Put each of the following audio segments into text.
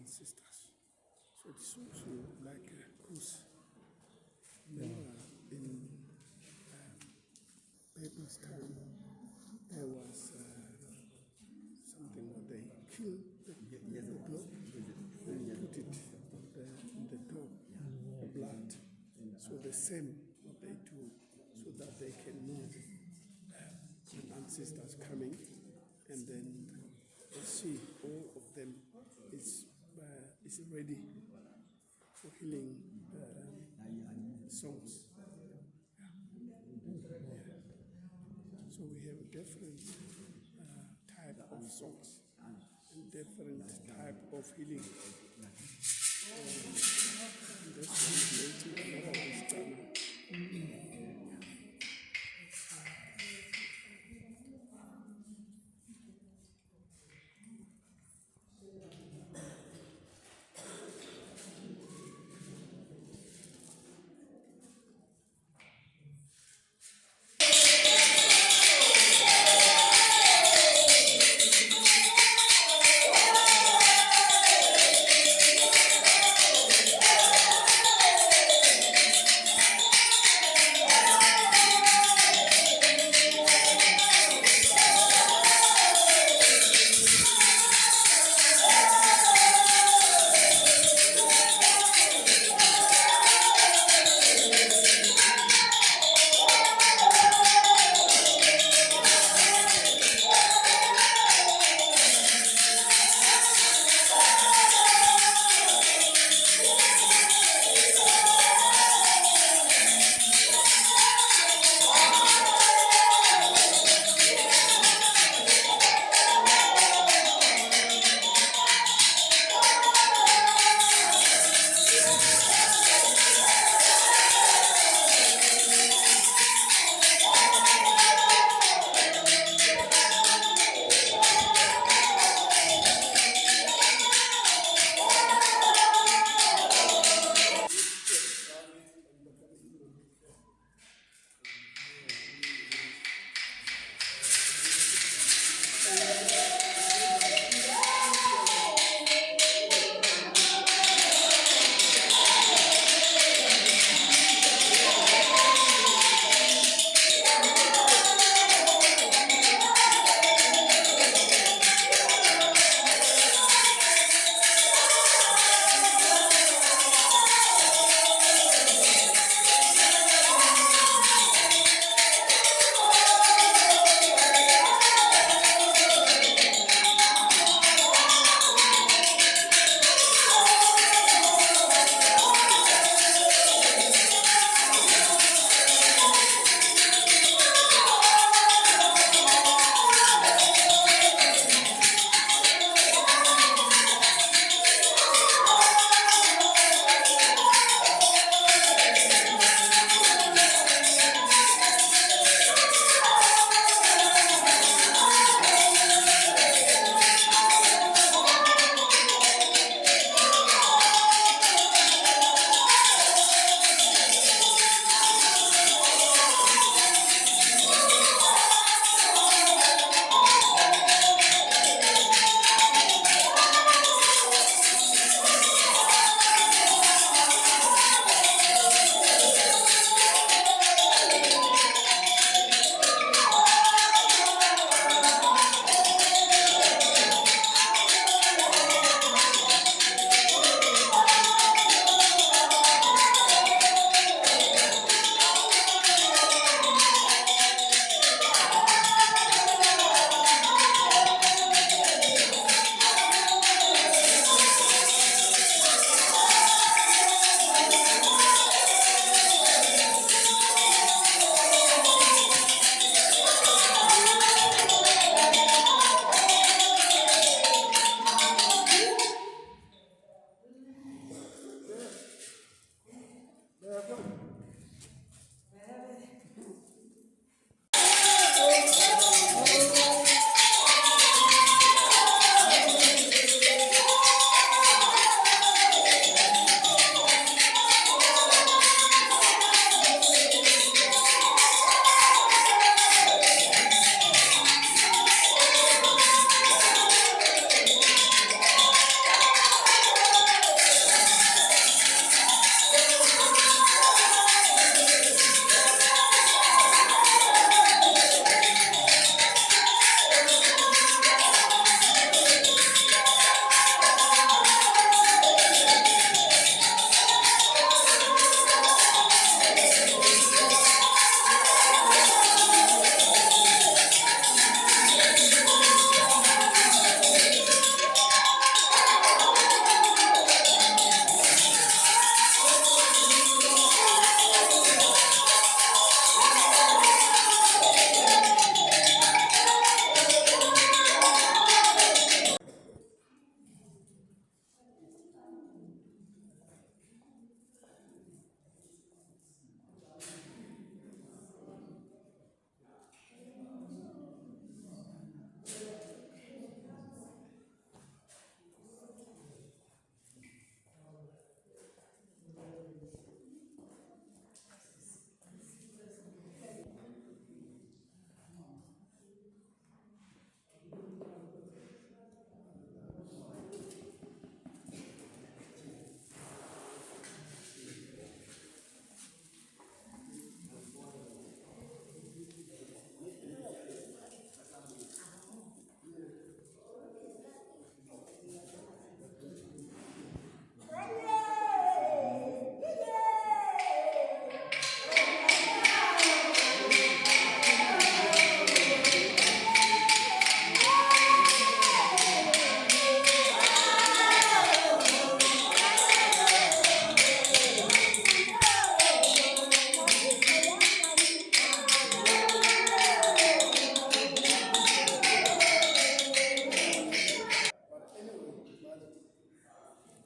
ancestors. So it's also like a cruise. Remember, in baby's time, there was something where they kill the dog and put it in the dog, the blood. So the same what they do, so that they can know an ancestors coming, and then they see all of them is ready for healing songs. So we have a different type of songs and different type of healing. And this one is native, another one is Ghana.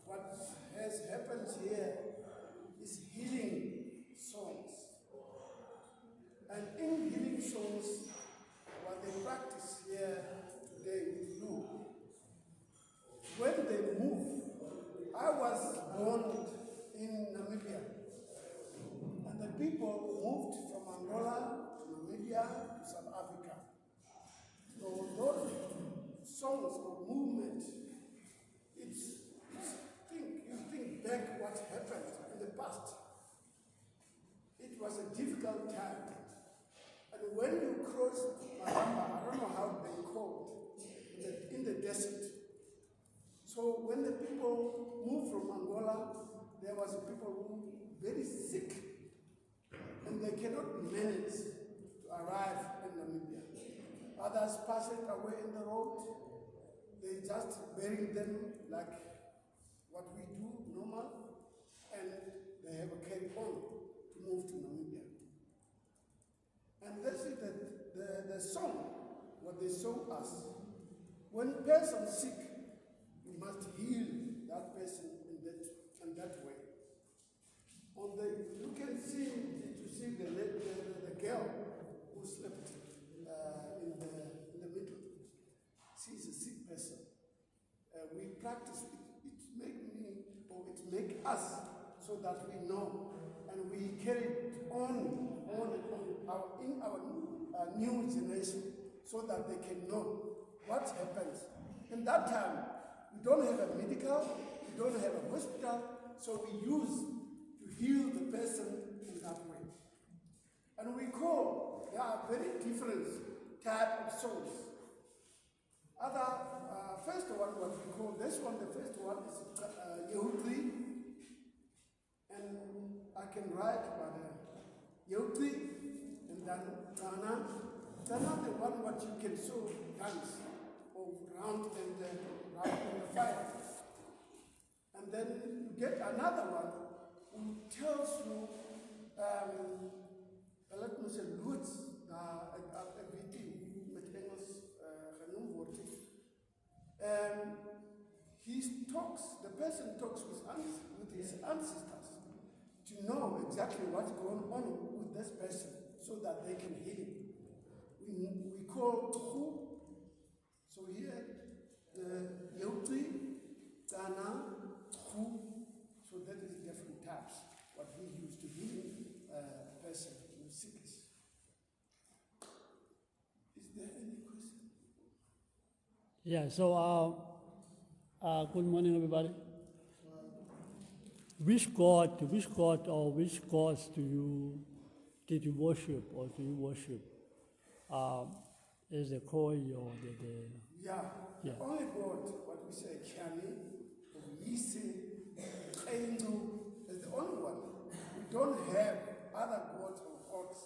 what has happened here is healing songs. And in healing songs, what they practice here today with you, when they move, I was born in Namibia, and the people moved from Angola to Namibia to South Africa. So those songs or movement, you think back what happened in the past. It was a difficult time. And when you cross Mahamba, I don't know how they called it, in the desert. So when the people moved from Angola, there was people who were very sick, and they cannot manage to arrive in Namibia. Others pass it away in the road. They just bury them like what we do normal, and they have a carry on to move to Namibia. And that's it, the song, what they show us. When a person is sick, you must heal that person in that way. You can see, you see the girl who slept in the middle. She's a sick person. We practice it. It make us so that we know, and we carry it on in our new generation, so that they can know what happens. In that time, we don't have a medical, we don't have a hospital, so we use to heal the person in that way. And we call, there are very different type of songs. First one, what we call this one, the first one is Yehutri, and I can write about Yehutri, and then Tana. Tana, the one what you can show hands round and round in the fire. And then you get another one who tells you, let me say, Lutz, met Engels genoemd wordt. The person talks with his ancestors to know exactly what's going on with this person so that they can heal him. We call Khoi. So here, Yehutri, Tana, Khoi. So that is different types, what we use to heal a person who is sick. Is there any question? Yeah, so good morning, everybody. Which god or which gods did you worship or do you worship? Is the Khoi or the Yeah, the only god, what we say, Kyani, Yisi, Angel, is the only one. We don't have other gods or gods.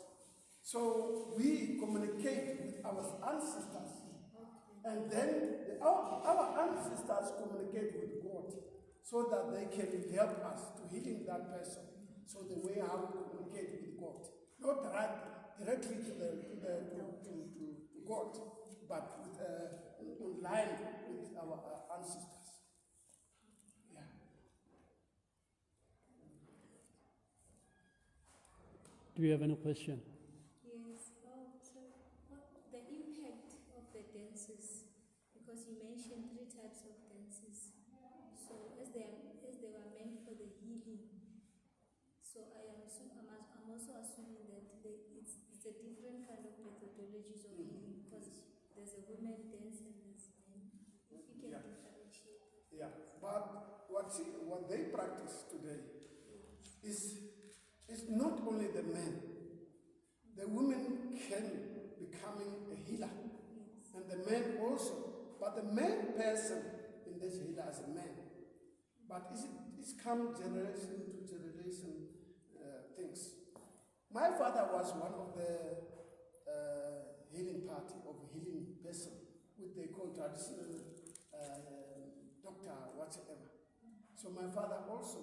So we communicate with our ancestors. And then our ancestors communicate with God so that they can help us to healing that person. So the way how we communicate with God, not directly to God, but with, in line with our ancestors. Yeah. Do you have any question? Yes. So the impact of the dances, because you mentioned 3 types of dances. So as they were meant for the healing. So I'm also assuming that it's a different kind of methodologies of healing, because there's a women dance and there's men. If you can differentiate. Yeah, but what they practice today is not only the men. The women can becoming a healer, and the men also. But the main person in this healer is a man. But it's come generation to generation things. My father was one of the healing party of healing person, which they call traditional doctor, whatsoever. So my father also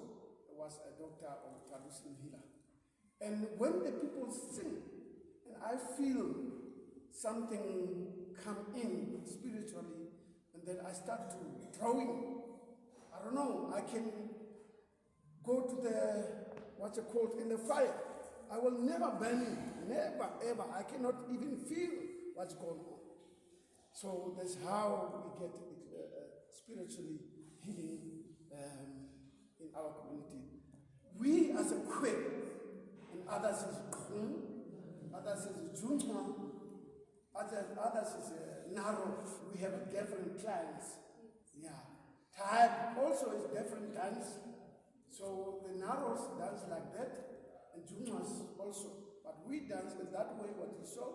was a doctor or traditional healer. And when the people sing, and I feel something come in spiritually, and then I start to drawing I don't know, I can go to the, what's it called, in the fire. I will never burn it, never, ever. I cannot even feel what's going on. So that's how we get spiritually healing in our community. We as a Khoi, and others is Khoi, others is Junha, others is Naro. We have different clans. Yeah. Tribe also is different clans. So the Naros dance like that, and Junhas also. But we dance in that way, what you saw,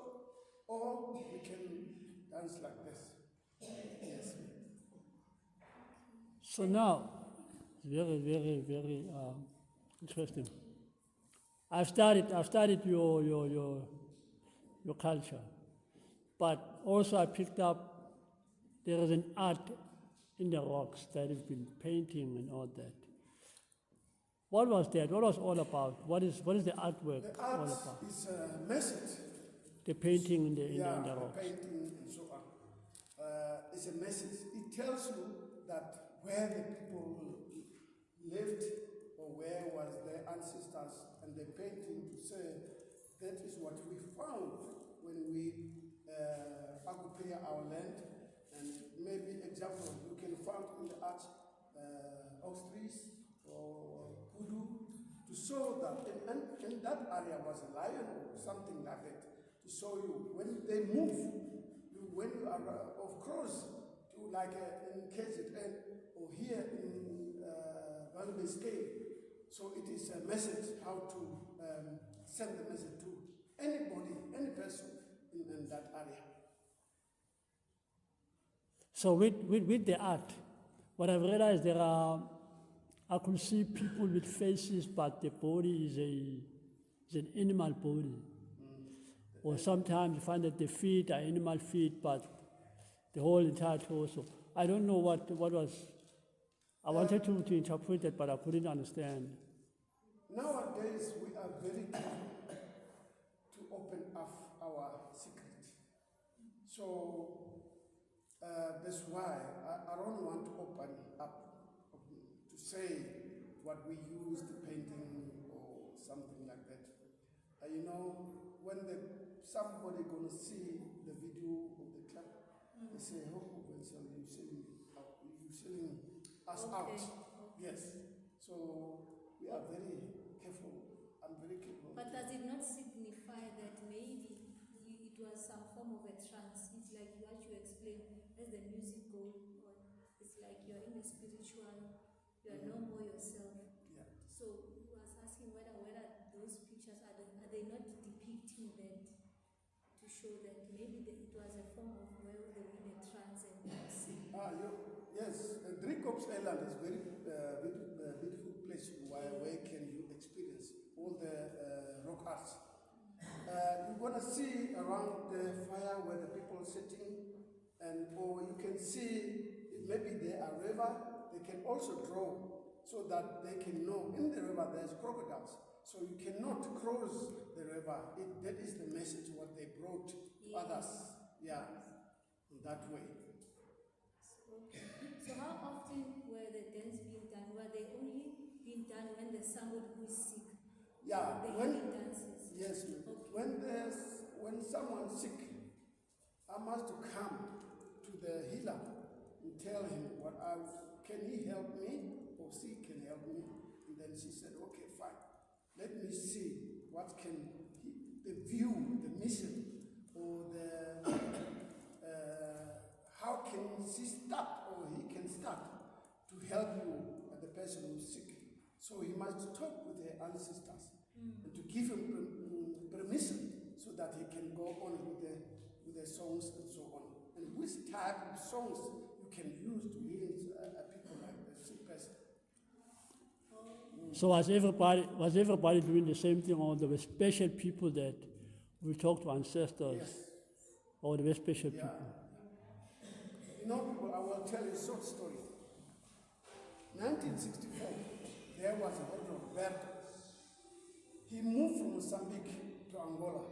or we can dance like this. Yes. So now, very, very, very interesting. I've studied your culture, but also I picked up there is an art in the rocks that you've been painting and all that. What was that? What was all about? What is the artwork The all art about? is a message. The painting in the The rocks. painting and so on. It's a message. It tells you that where the people lived or where was their ancestors, and the painting to say that is what we found when we occupy our land. And maybe example you can find in the art oak trees or kudu to show that in that area was a lion or something like that, to show you when they move, when you are of course to like in KZN or here in Valby Scale. So it is a message how to send the message to anybody, any person in that area. So with the art, what I've realized I could see people with faces, but the body is an animal body. Or sometimes you find that the feet are animal feet, but the whole entire torso. I don't know what was. I wanted to interpret it, but I couldn't understand. Nowadays, we are very careful to open up our secret. So that's why I don't want to open up to say what we use, the painting or something like that. You know, when somebody gonna see the video of the club, they say, "Oh, Vincent, you selling us out." Okay. Yes. So we are very careful. I'm very careful. But does it not signify that maybe it was some form of a trance? It's like what you explained as the music goes on. It's like you're in the spiritual, you are no more yourself. Yeah. So he was asking whether those pictures are they not depicting that to show that maybe it was a form of where they were in a trance and sing. Yes. Driekops Island is very beautiful place where can you experience all the rock arts. You're gonna see around the fire where the people are sitting, or you can see maybe there are river. They can also draw so that they can know in the river there's crocodiles. So you cannot cross the river. That is the message what they brought to others. Yeah, in that way. So how often were the dance being done? Were they only being done when there's somebody who is sick? Yeah, the healing dances. Yes, Okay. when someone's sick, I must come to the healer and tell him can he help me or she can help me. And then she said, okay, fine. Let me see what can the view, the mission, or how can she start or he can start to help you the person who is sick. So he must talk with the ancestors and to give him permission so that he can go on with the songs and so on. And which type of songs you can use to heal people like the sick person. So was everybody doing the same thing, or there were special people that we talk to ancestors? Yes. Or there were special people? You know, people, I will tell you a short story. 1964, there was a Roberto. He moved from Mozambique to Angola.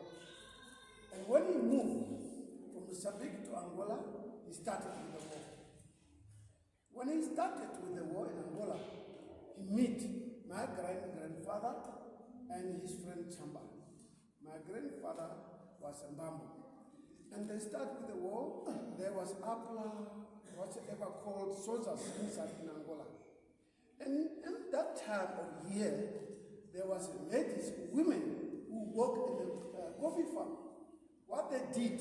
And when he moved from Mozambique to Angola, he started with the war. When he started with the war in Angola, grandfather and his friend Chamba. My grandfather was a Mbambo. And they start with the war. There was whatever called soldiers inside in Angola. And in that time of year, there was ladies, women who worked in the coffee farm. What they did,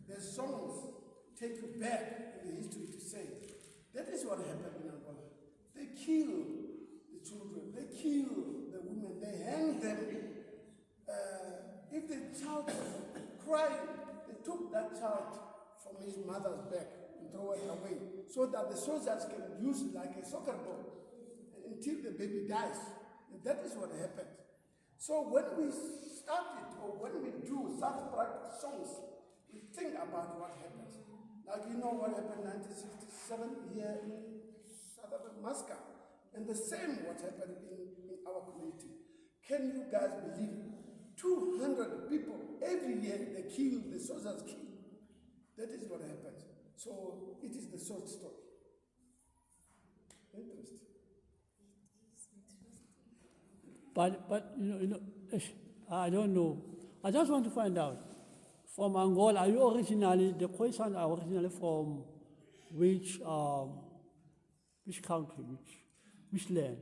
the songs take you back in the history to say, that is what happened in Angola. They killed the children, they killed the women, they hanged them. If the child cried, they took that child from his mother's back and throw it away, so that the soldiers can use it like a soccer ball until the baby dies. And that is what happened. So when we started, or when we do such practice songs, we think about what happened. Like you know what happened in 1967 here in South Africa, Muscat. And the same what happened in our community. Can you guys believe 200 people every year they kill, the soldiers kill? That is what happened. So it is the short story. Interesting. But I don't know. I just want to find out. From Angola, are you originally, the Khoisan are originally from which country, which land?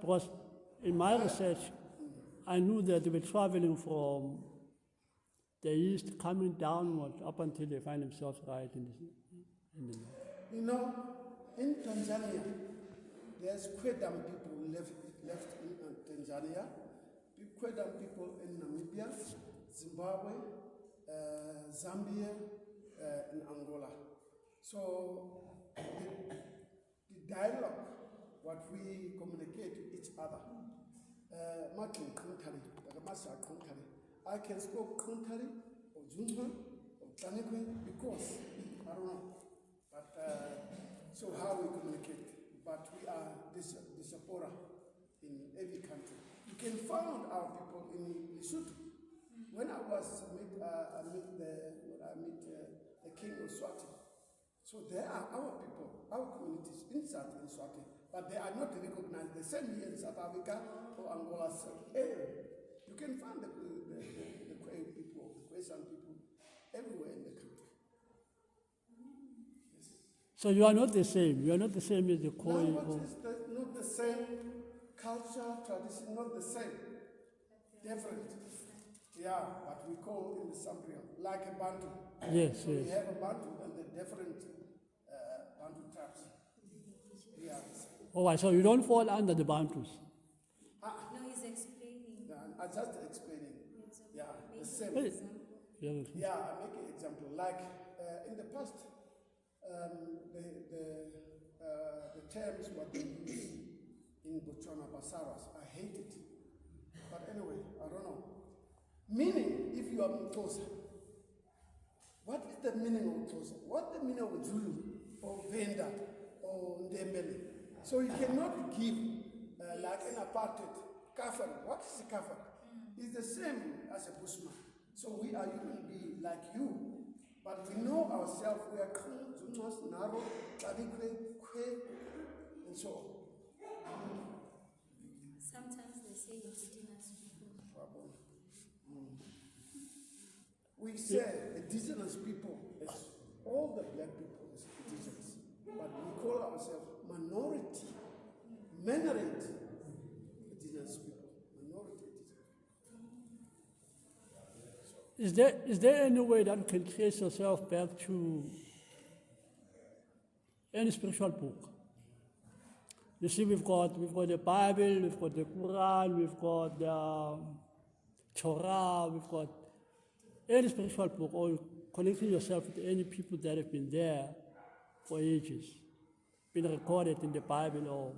Because in my research, I knew that they were traveling from the east, coming downward up until they find themselves right in the north. You know, in Tanzania, there's Kwedam people left in Tanzania, Kwedam people in Namibia, Zimbabwe, Zambia, and Angola. So the dialogue, what we communicate with each other, I can speak Kontari or Zunga or Tanekwe because, I don't know, but so how we communicate, but we are diaspora in every country. You can find our people in Lesotho. When I was I meet the king of Swati. So there are our people, our communities inside in Swati, but they are not recognized. The same here in South Africa or Angola. You can find the Khoi people, the Khoisan people, everywhere in the country. Yes. So you are not the same. You are not the same as the Khoi. Not the same culture, tradition, not the same. Different. Yeah, but we call in the Sambrian, like a Bantu. Yes, so yes. We have a Bantu and the different Bantu tribes. Yeah. Oh, right, so you don't fall under the Bantus. No, he's explaining. No, I'm just explaining. Yeah, the same. Hey. Yeah, I make an example. Like in the past, the terms what they use in Botswana, Basaras, I hate it. But anyway, I don't know. Meaning, if you are Mtosa, what is the meaning of Mtosa? What the meaning of Zulu or Venda or Ndembele? So you cannot give like an apartheid kafir. What is a kafir? It's the same as a Bushman. So we are human beings like you, but we know ourselves. We are Khoi, Zumas, Naro, Kadikwe, Kwe, and so on. Sometimes they say indigenous people. We say indigenous people is all the black people is indigenous, but we call ourselves minority indigenous people, minority indigenous. Is there any way that you can trace yourself back to any spiritual book? You see, we've got the Bible, we've got the Quran, we've got the Torah, we've got any spiritual book, or connecting yourself with any people that have been there for ages, been recorded in the Bible, or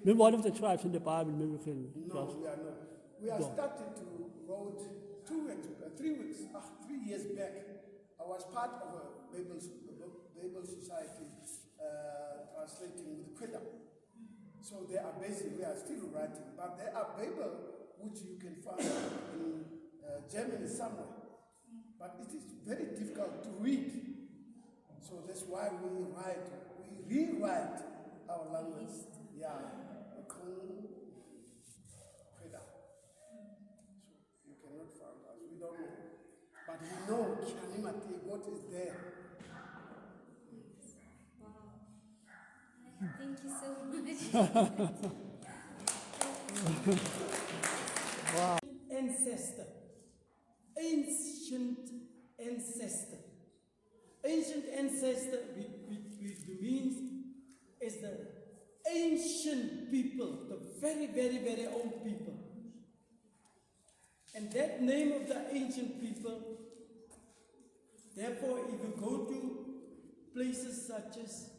maybe one of the tribes in the Bible, maybe we can No, we are not. We are starting to wrote 3 years back. I was part of a Bible Society translating with Quetta. So they are basically, we are still writing, but there are Bible which you can find in Germany somewhere. But it is very difficult to read. So that's why we rewrite our language. Yeah. We know Kianimati, what is there. Wow. Thank you so much. Wow. Ancestor. Ancient ancestor. Ancient ancestor, which means is the ancient people, the very, very, very old people. And that name of the ancient people, therefore, if you go to places such as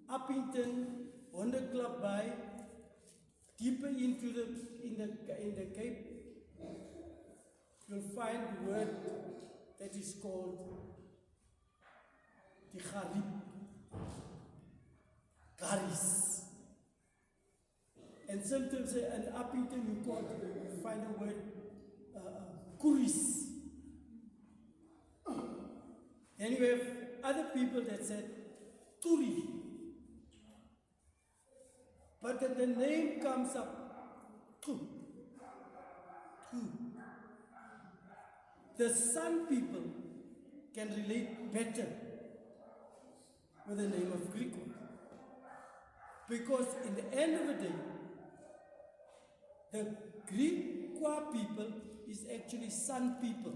Uppington, Wonder Club Bay, deeper into in the Cape, you'll find the word that is called the Garib, Garis. And sometimes in Uppington you find the word Kuris. Then you have other people that said Turi. But then the name comes up, Tu. The Sun people can relate better with the name of Greek one. Because in the end of the day, the Greek people is actually Sun people.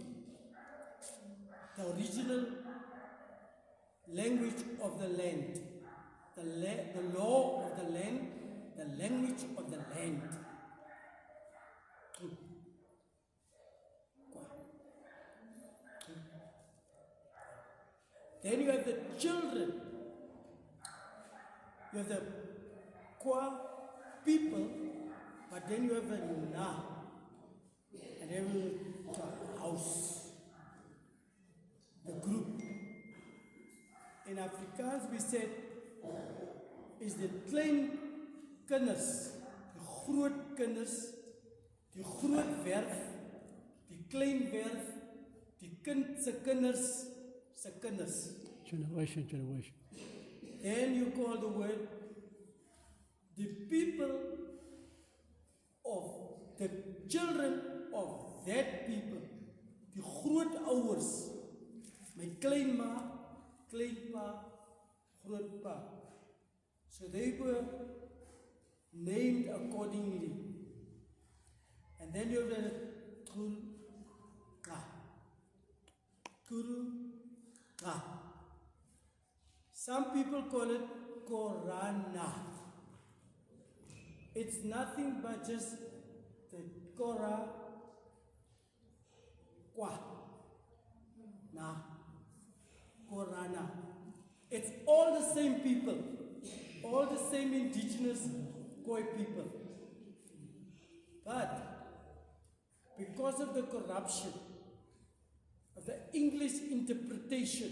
The original language of the land. The law of the land, the language of the land. Then you have the children. You have the Kwa people, but then you have a Na. And then you have a house. The group. In Afrikaans we said, is the klein kinders, die groot kinders, die groot werf, die klein werf, die kind se kinders, se kinders. Generation. Then you call the word the people of the children of that people, die grootouers, my kleinma, kleinpa, grootpa. So they were named accordingly. And then you have the Kuru. Some people call it Korana. It's nothing but just the Kora, Kwa, Na, Korana. It's all the same people, all the same indigenous Khoi people. But because of the corruption of the English interpretation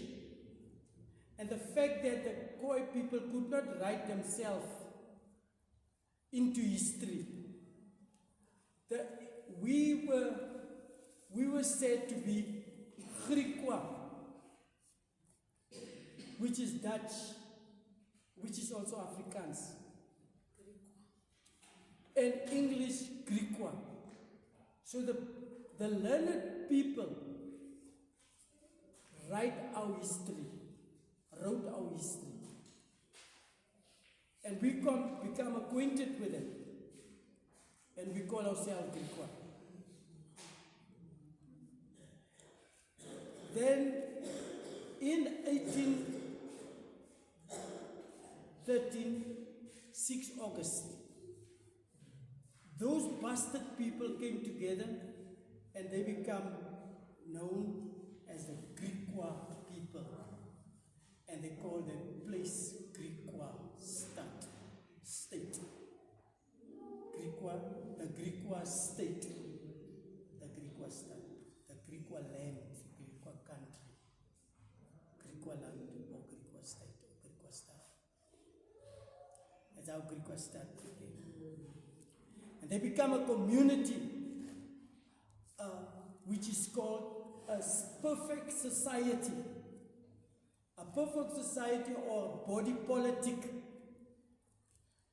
and the fact that the Khoi people could not write themselves into history, we were said to be Griekwa, which is Dutch, which is also Afrikaans, and English Griekwa. So the learned people wrote our history, and we become acquainted with it, and we call ourselves Griekwa. Then in 1813, 6 August, those bastard people came together and they become known as the Griekwa people. And they call the place Griekwa state. The Griekwa state, the Griekwa state, the Griekwa land, Griekwa country, Griekwa land or Griekwa state or Griekwa state. That's how Griekwa state became. And they become a community which is called a perfect society. A perfect society or body politic.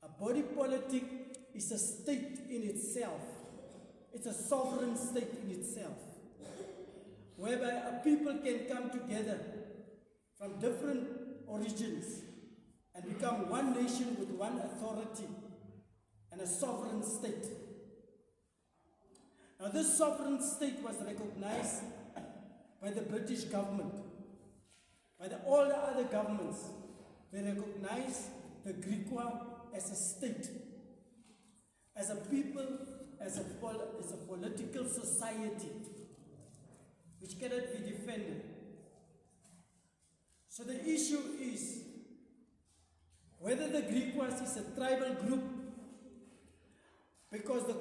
A body politic is a state in itself. It's a sovereign state in itself. whereby a people can come together from different origins and become one nation with one authority and a sovereign state. Now this sovereign state was recognized by the British government, by all the other governments. They recognized the Griqua as a state, as a people, as a political society, which cannot be defended. So the issue is whether the Griquas is a tribal group, because the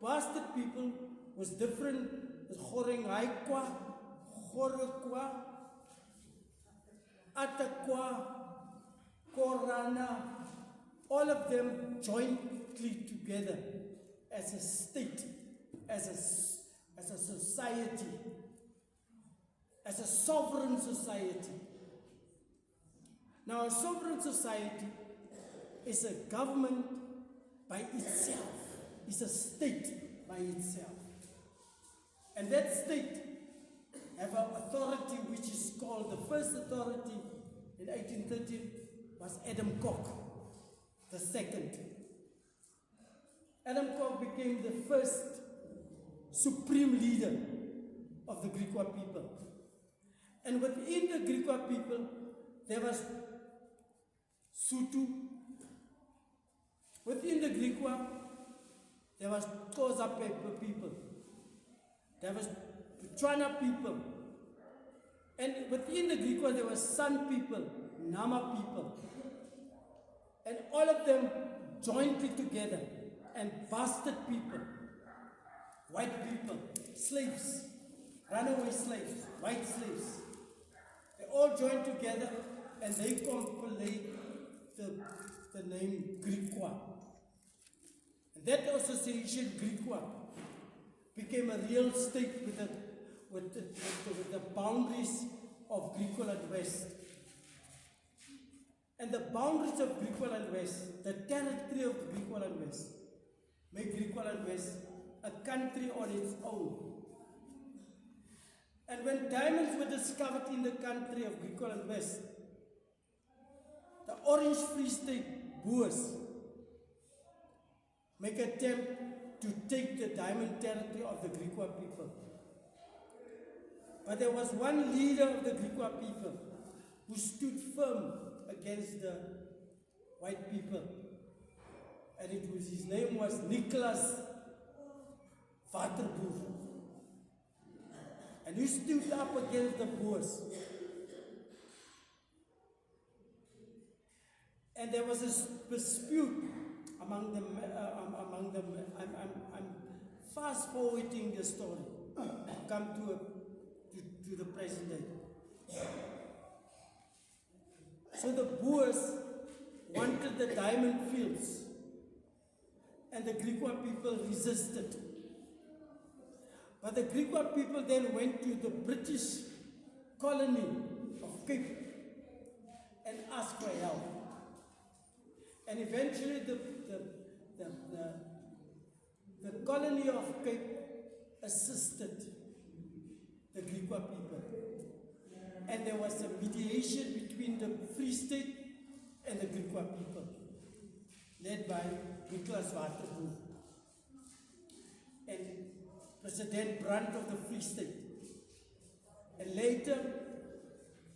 bastard people was different, as Khorengaikwa, Khorekwa, Atakwa, Korana, all of them jointly together as a state, as a society, as a sovereign society. Now, a sovereign society is a government by itself, is a state by itself. And that state have an authority which is called, the first authority in 1830 was Adam Koch, the second. Adam Koch became the first supreme leader of the Griqua people. And within the Griqua people, there was Sutu. Within the Griqua, there was Xhosa people. There was Tswana people. And within the Griqua, there were San people, Nama people. And all of them jointly together, and bastard people, white people, slaves, runaway slaves, white slaves. They all joined together and they compiled the name Griqua. And that association, Griqua, became a real state with the boundaries of Griqualand West. And the boundaries of Griqualand West, the territory of Griqualand West, make Griqualand West a country on its own. And when diamonds were discovered in the country of Griqualand West, the Orange Free State Boers make an attempt to take the diamond territory of the Griqua people. But there was one leader of the Griqua people who stood firm against the white people. And his name was Nicholas Waterboer. And he stood up against the Boers. And there was a dispute among them. I'm fast forwarding the story to come to the present day. So the Boers wanted the diamond fields, and the Griqua people resisted. But the Griqua people then went to the British colony of Cape and asked for help. And eventually the colony of Cape assisted the Griqua people. And there was a mediation between the Free State and the Griqua people, led by Nicholas Waterboer and President Brandt of the Free State. And later,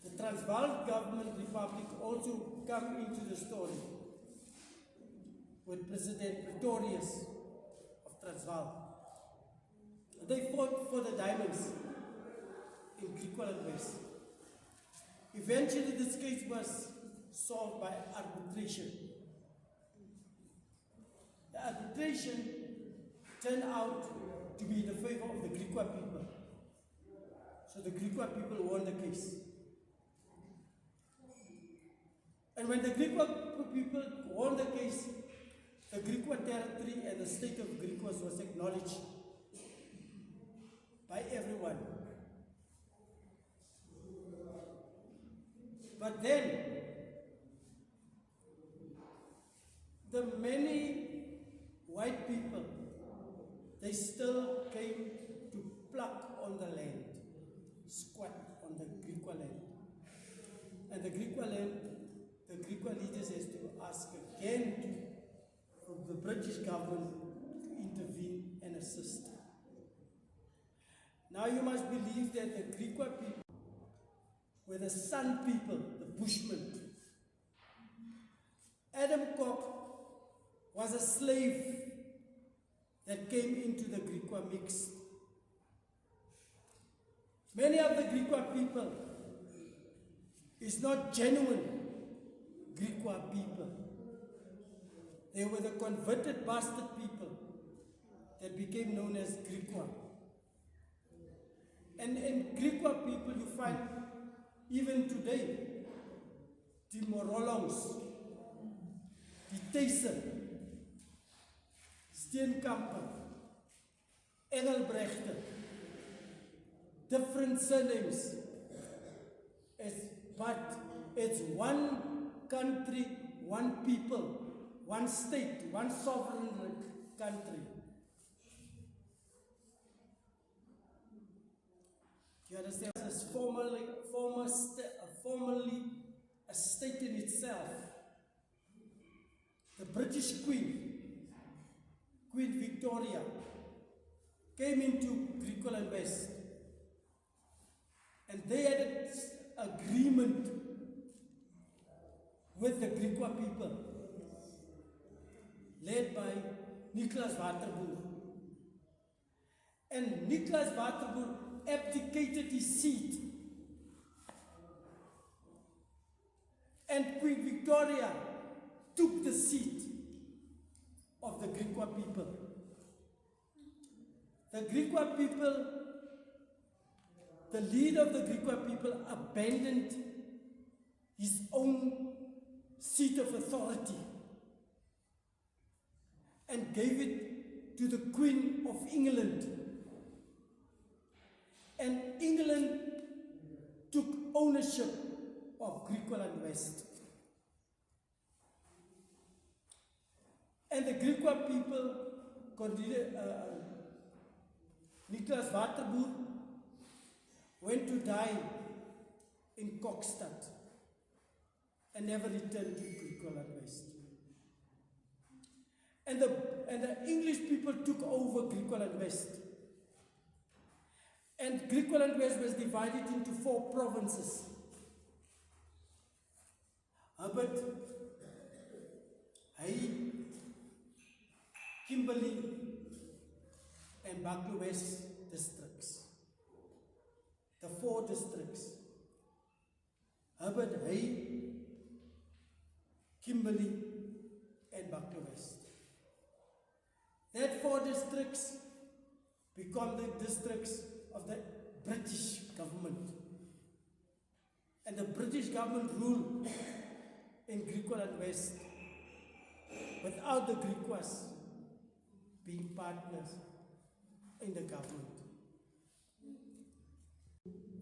the Transvaal Government Republic also come into the story with President Pretorius of Transvaal. They fought for the diamonds in Griqualand West. Eventually, this case was solved by arbitration. The arbitration turned out to be in the favor of the Griqua people. So the Griqua people won the case. And when the Griqua people won the case, the Griqua territory and the state of Griquas was acknowledged by everyone. But then, the many white people, they still came to pluck on the land. squat on the Griqua land. And the Griqua land, the Griqua leaders has to ask again for the British government to intervene and assist. Now you must believe that the Griqua people were the Sun people, the Bushmen. Adam Cock was a slave that came into the Griqua mix. Many of the Griqua people is not genuine Griqua people. They were the converted bastard people that became known as Griqua. And in Griqua people you find even today, the Morolongs, the Thuysen, Steenkamper, Engelbrechte, different surnames. But it's one country, one people, one state, one sovereign country. You understand? It's formerly a state in itself. The British Queen, Queen Victoria, came into Griqualand West, and they had an agreement with the Griqua people, led by Nicholas Waterboer. And Nicholas Waterboer abdicated his seat, and Queen Victoria took the seat of the Griqua people. The Griqua people, the leader of the Griqua people abandoned his own seat of authority and gave it to the Queen of England. And England took ownership of Griqualand West. And the Griqua people continued, Nicholas Waterboer went to die in Kokstad and never returned to Griqualand West. And the English people took over Griqualand West. And Griqualand West was divided into 4 provinces. Hubbard, Hay, Kimberley, and Buccleuch West districts. The 4 districts. Hubbard, Hay, Kimberley, and Buccleuch West. That 4 districts become the districts of the British government. And the British government ruled in Griqualand West without the Griquas being partners in the government.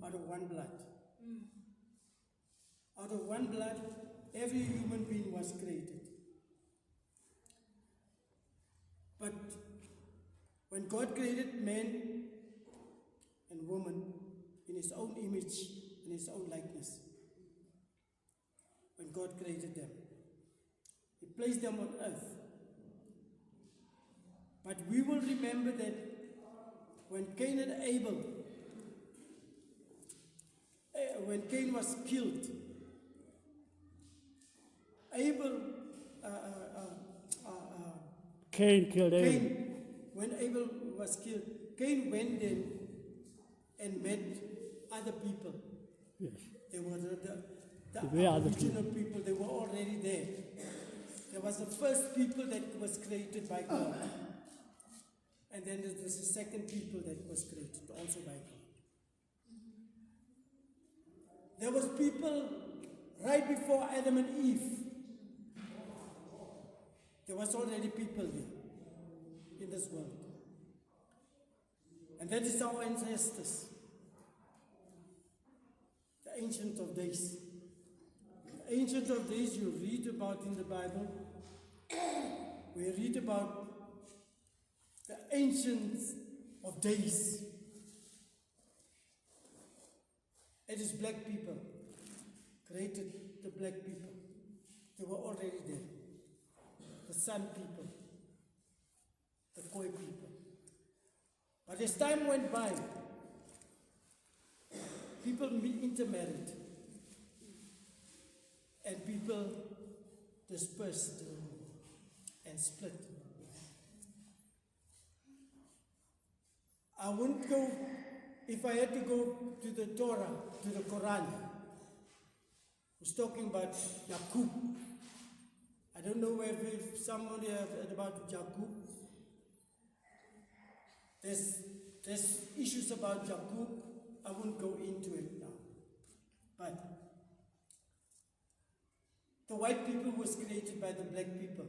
Out of one blood. Out of one blood, every human being was created. But when God created man and woman in his own image, in his own likeness, when God created them, he placed them on earth. But we will remember that when Cain and Abel, when Cain was killed, Cain killed Abel. When Abel was killed, Cain went in and met other people. Yes. They were the other original people. They were already there. There was the first people that was created by God. And then there's the second people that was created also by God. There was people right before Adam and Eve. There was already people there in this world. And that is our ancestors. The Ancient of Days. The Ancient of Days you read about in the Bible. We read about the Ancients of Days. It is black people created the black people. They were already there. The San people, the Khoi people. But as time went by, people intermarried and people dispersed and split. I wouldn't go, if I had to go to the Torah, to the Quran, it's talking about Yaqub. I don't know if somebody have heard about Yaqub. There's issues about Yaqub. I won't go into it now. But the white people was created by the black people.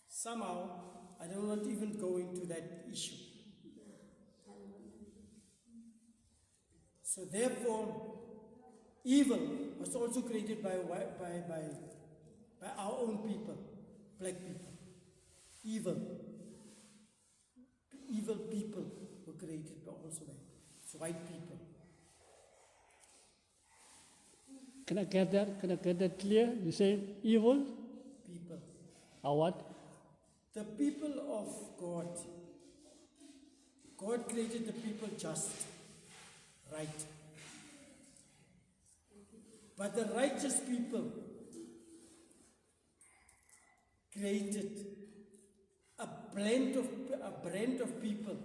Somehow, I don't want to even go into that issue. So therefore, evil was also created by our own people, black people. Evil people were created by also by white people. Can I get that? Can I get that clear? You say evil? People. Or what? The people of God. God created the people just, right. But the righteous people created a brand of people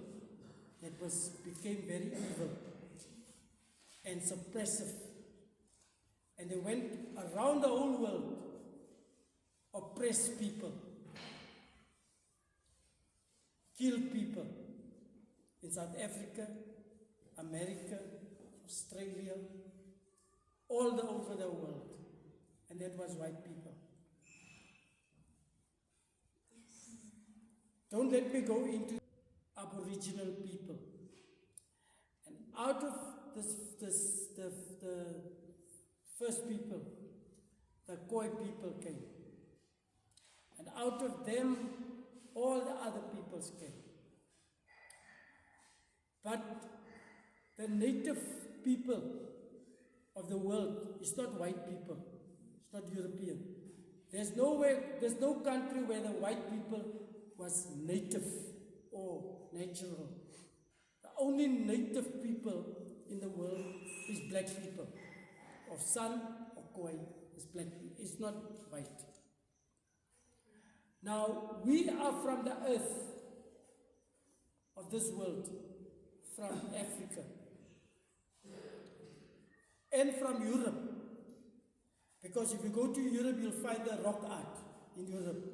that became very evil and suppressive. And they went around the whole world, oppressed people, killed people in South Africa, America, Australia, all over the world. And that was white people. Don't let me go into Aboriginal people. And out of the first people, the Khoi people came. And out of them, all the other peoples came. But the native people of the world is not white people. It's not European. There's no country where the white people was native or natural. The only native people in the world is black people. Of San or Khoi is black people. It's not white. Now, we are from the earth of this world, from Africa, and from Europe. Because if you go to Europe, you'll find the rock art in Europe.